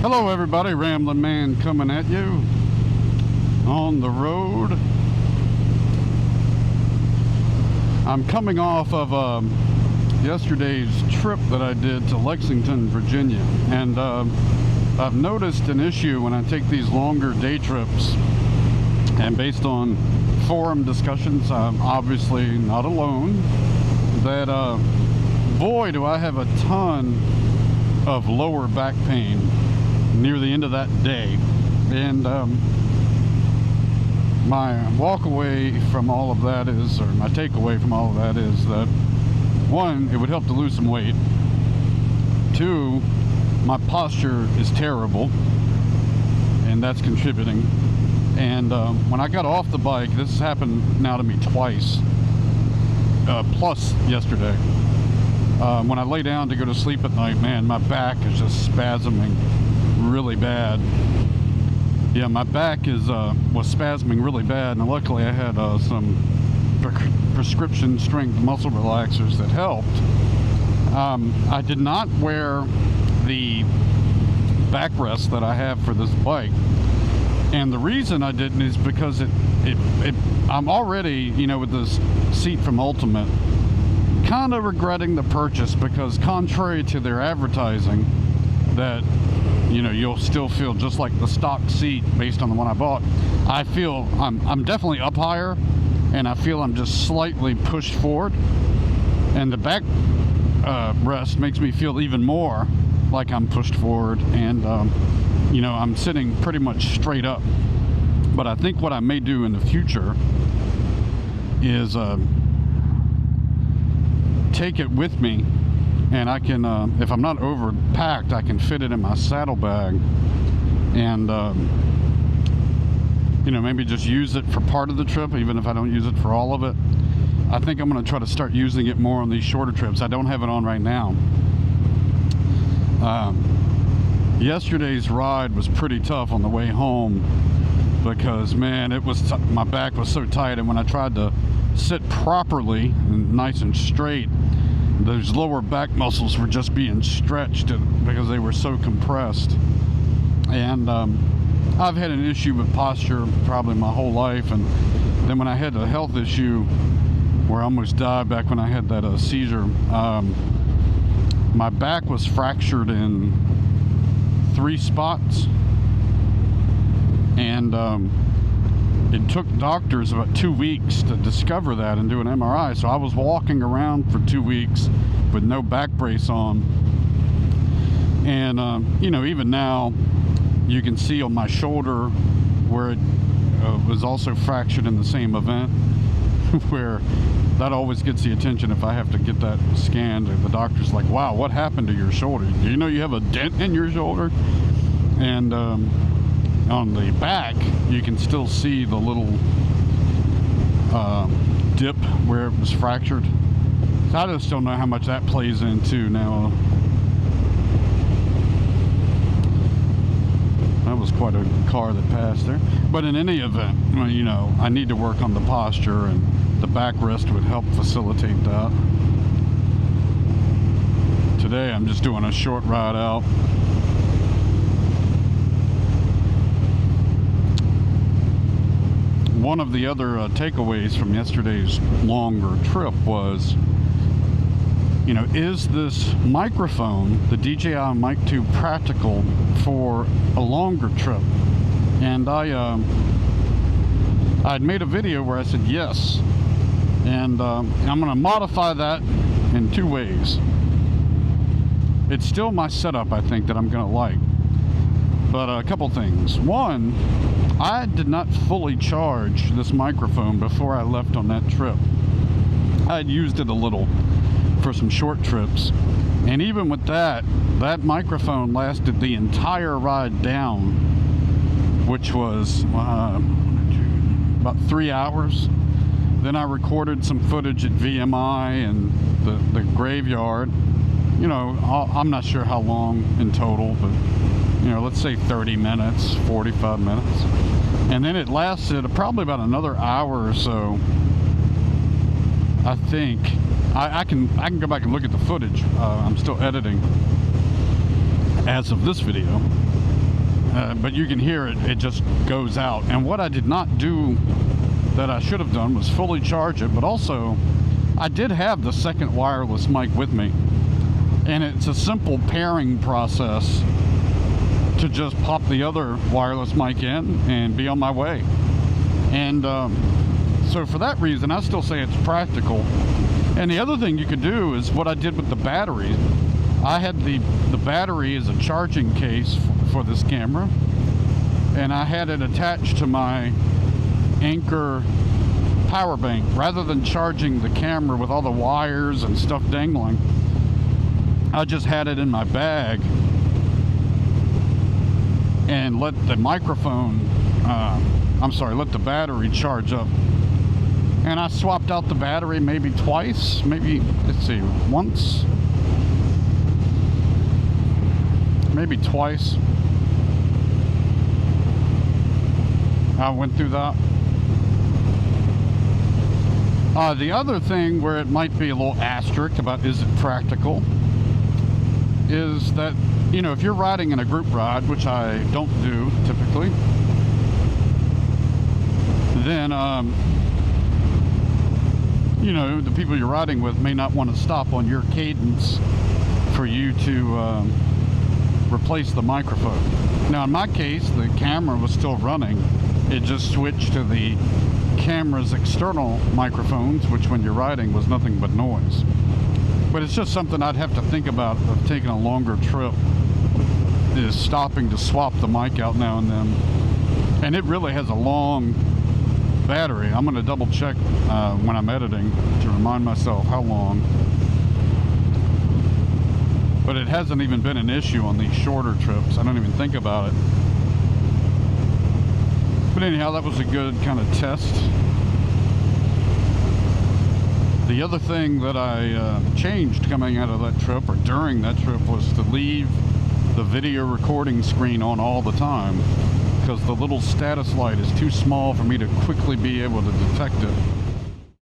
Hello everybody, Ramblin' Man coming at you on the road. I'm coming off of yesterday's trip that I did to Lexington, Virginia, and I've noticed an issue when I take these longer day trips, and based on forum discussions, I'm obviously not alone, that boy do I have a ton of lower back pain near the end of that day. And my walk away from all of that is, or my takeaway from all of that is that, one, it would help to lose some weight. Two, my posture is terrible, and that's contributing. And when I got off the bike, this has happened now to me twice, plus yesterday. When I lay down to go to sleep at night, man, my back is just spasming really bad. Yeah, my back is was spasming really bad, and luckily I had some prescription strength muscle relaxers that helped. I did not wear the backrest that I have for this bike, and the reason I didn't is because I'm already, you know, with this seat from Ultimate, kind of regretting the purchase, because contrary to their advertising that, you know, you'll still feel just like the stock seat based on the one I bought, I feel I'm definitely up higher, and I feel I'm just slightly pushed forward, and the back rest makes me feel even more like I'm pushed forward, and you know, I'm sitting pretty much straight up. But I think what I may do in the future is take it with me, and I can, if I'm not overpacked, I can fit it in my saddlebag, and you know, maybe just use it for part of the trip, even if I don't use it for all of it. I think I'm going to try to start using it more on these shorter trips. I don't have it on right now. Yesterday's ride was pretty tough on the way home, because man, it was my back was so tight, and when I tried to sit properly and nice and straight, those lower back muscles were just being stretched because they were so compressed. And I've had an issue with posture probably my whole life, and then when I had a health issue where I almost died back when I had that seizure, my back was fractured in 3 spots, and it took doctors about 2 weeks to discover that and do an MRI. So I was walking around for 2 weeks with no back brace on, and you know, even now you can see on my shoulder where it was also fractured in the same event, where that always gets the attention if I have to get that scanned. The doctor's like, wow, what happened to your shoulder? Do you know you have a dent in your shoulder? And on the back, you can still see the little dip where it was fractured. So I just don't know how much that plays into now. That was quite a car that passed there. But in any event, you know, I need to work on the posture, and the backrest would help facilitate that. Today I'm just doing a short ride out. One of the other takeaways from yesterday's longer trip was, you know, is this microphone, the DJI Mic 2, practical for a longer trip? And I'd made a video where I said yes, and I'm going to modify that in 2 ways. It's still my setup, I think, that I'm going to like, but a couple things. One, I did not fully charge this microphone before I left on that trip. I had used it a little for some short trips, and even with that, that microphone lasted the entire ride down, which was about 3 hours. Then I recorded some footage at VMI and the graveyard. You know, I'm not sure how long in total, but you know, let's say 30 minutes, 45 minutes. And then it lasted probably about another hour or so. I think I can go back and look at the footage. I'm still editing as of this video, but you can hear it, it just goes out. And what I did not do that I should have done was fully charge it, but also I did have the second wireless mic with me, and it's a simple pairing process to just pop the other wireless mic in and be on my way. And so for that reason, I still say it's practical. And the other thing you could do is what I did with the battery. I had the battery as a charging case for this camera, and I had it attached to my Anker power bank. Rather than charging the camera with all the wires and stuff dangling, I just had it in my bag and let the let the battery charge up. And I swapped out the battery maybe twice, once, maybe twice. I went through that. The other thing where it might be a little asterisk about is it practical is that, you know, if you're riding in a group ride, which I don't do typically, then you know, the people you're riding with may not want to stop on your cadence for you to replace the microphone. Now in my case, the camera was still running. It just switched to the camera's external microphones, which when you're riding was nothing but noise. But it's just something I'd have to think about of taking a longer trip, is stopping to swap the mic out now and then. And it really has a long battery. I'm going to double check when I'm editing to remind myself how long. But it hasn't even been an issue on these shorter trips. I don't even think about it. But anyhow, that was a good kind of test. The other thing that I changed coming out of that trip, or during that trip, was to leave the video recording screen on all the time, because the little status light is too small for me to quickly be able to detect it.